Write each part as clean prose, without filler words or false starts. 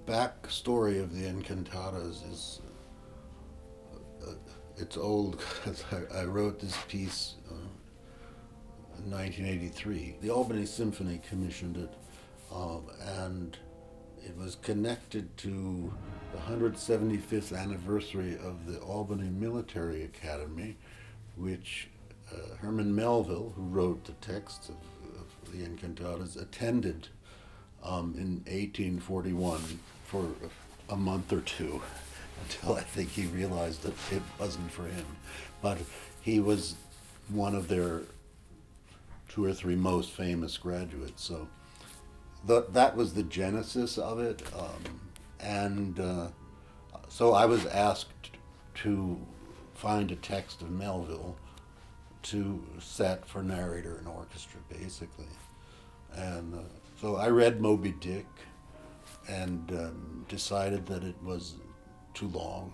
back story of the Encantadas is it's old because I wrote this piece in 1983. The Albany Symphony commissioned it, and it was connected to the 175th anniversary of the Albany Military Academy, which Herman Melville, who wrote the text of the Encantadas, attended in 1841 for a month or two until I think he realized that it wasn't for him. But he was one of their two or three most famous graduates. So that was the genesis of it. So I was asked to find a text of Melville to set for narrator and orchestra, basically. And so I read Moby Dick and decided that it was too long.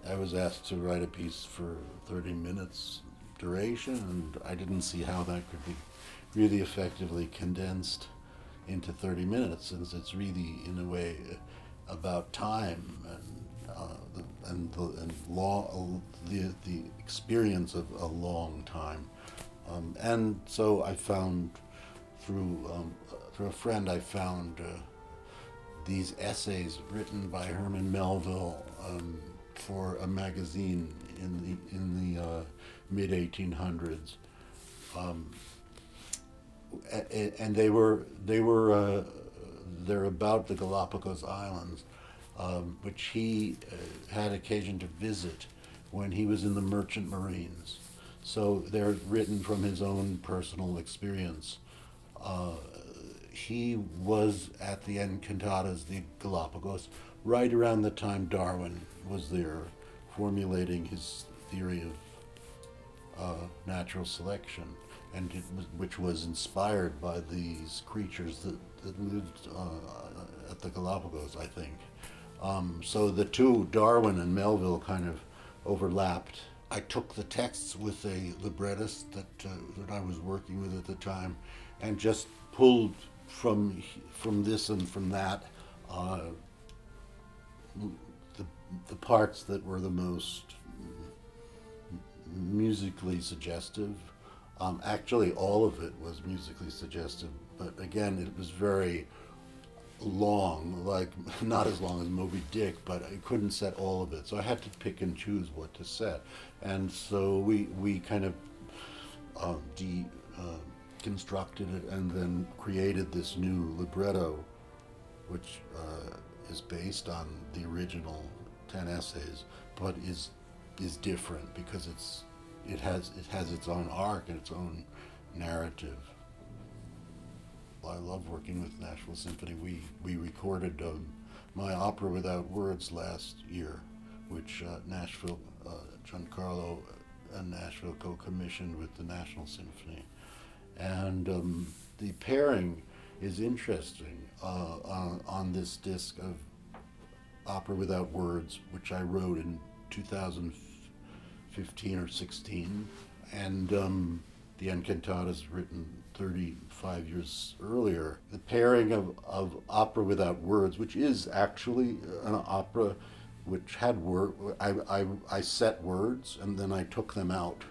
I was asked to write a piece for 30 minutes duration, and I didn't see how that could be really effectively condensed into 30 minutes, since it's really, in a way, about time the experience of a long time. And so I found through a friend, I found these essays written by Herman Melville for a magazine in the mid 1800s, and they're about the Galapagos Islands, which he had occasion to visit when he was in the Merchant Marines. So they're written from his own personal experience. He was at the Encantadas, the Galapagos, right around the time Darwin was there, formulating his theory of natural selection, and which was inspired by these creatures that lived at the Galapagos, I think. So the two, Darwin and Melville, kind of overlapped. I took the texts with a librettist that I was working with at the time, and just pulled from this and from that the parts that were the most musically suggestive. Actually, all of it was musically suggestive, but again, it was very long, like not as long as Moby Dick, but I couldn't set all of it, so I had to pick and choose what to set. And so we kind of constructed it and then created this new libretto, which is based on the original 10 essays, but is different because it has its own arc and its own narrative. I love working with Nashville Symphony. We recorded my opera without words last year, which Nashville, Giancarlo and Nashville co-commissioned with the National Symphony. And the pairing is interesting on this disc of Opera Without Words, which I wrote in 2015 or 16, and the Encantadas written 35 years earlier. The pairing of Opera Without Words, which is actually an opera which had I set words and then I took them out.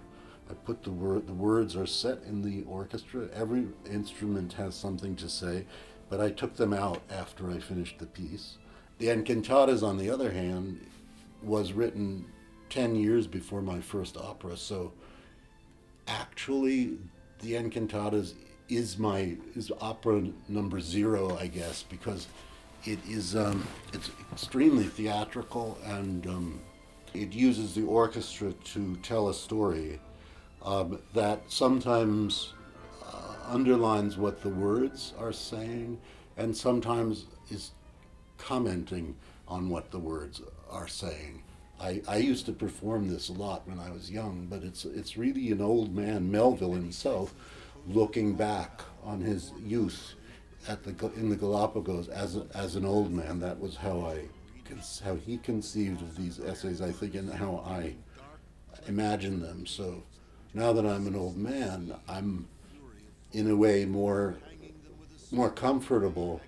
I put the words are set in the orchestra. Every instrument has something to say, but I took them out after I finished the piece. The Encantadas, on the other hand, was written 10 years before my first opera, so actually the Encantadas is opera number 0, I guess, because it is it's extremely theatrical, and it uses the orchestra to tell a story that sometimes underlines what the words are saying, and sometimes is commenting on what the words are saying. I used to perform this a lot when I was young, but it's really an old man, Melville himself, looking back on his youth in the Galapagos as an old man. That was how he conceived of these essays, I think, and how I imagined them. So now that I'm an old man, I'm in a way more comfortable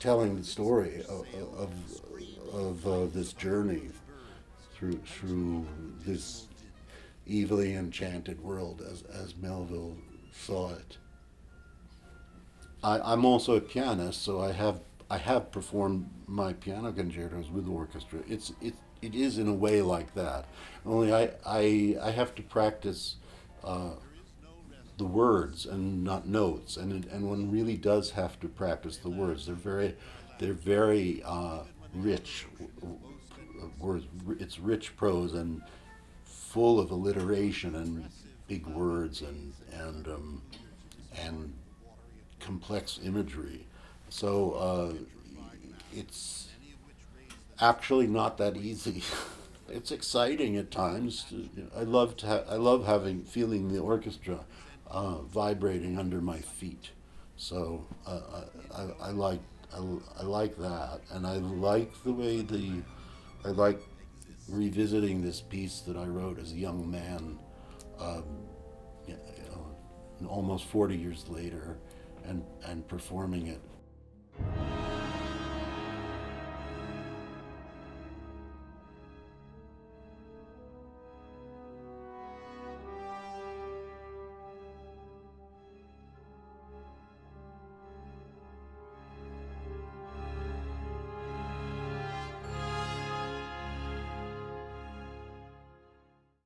telling the story of this journey through this evilly enchanted world as Melville saw it. I'm also a pianist, so I have performed my piano concertos with orchestra. It is in a way like that. Only I have to practice the words and not notes, and one really does have to practice the words. They're very rich words. It's rich prose and full of alliteration and big words and complex imagery. So it's actually not that easy. It's exciting at times. I love feeling the orchestra vibrating under my feet. So I like that, and I like the way I like revisiting this piece that I wrote as a young man, um, you know, almost 40 years later, and performing it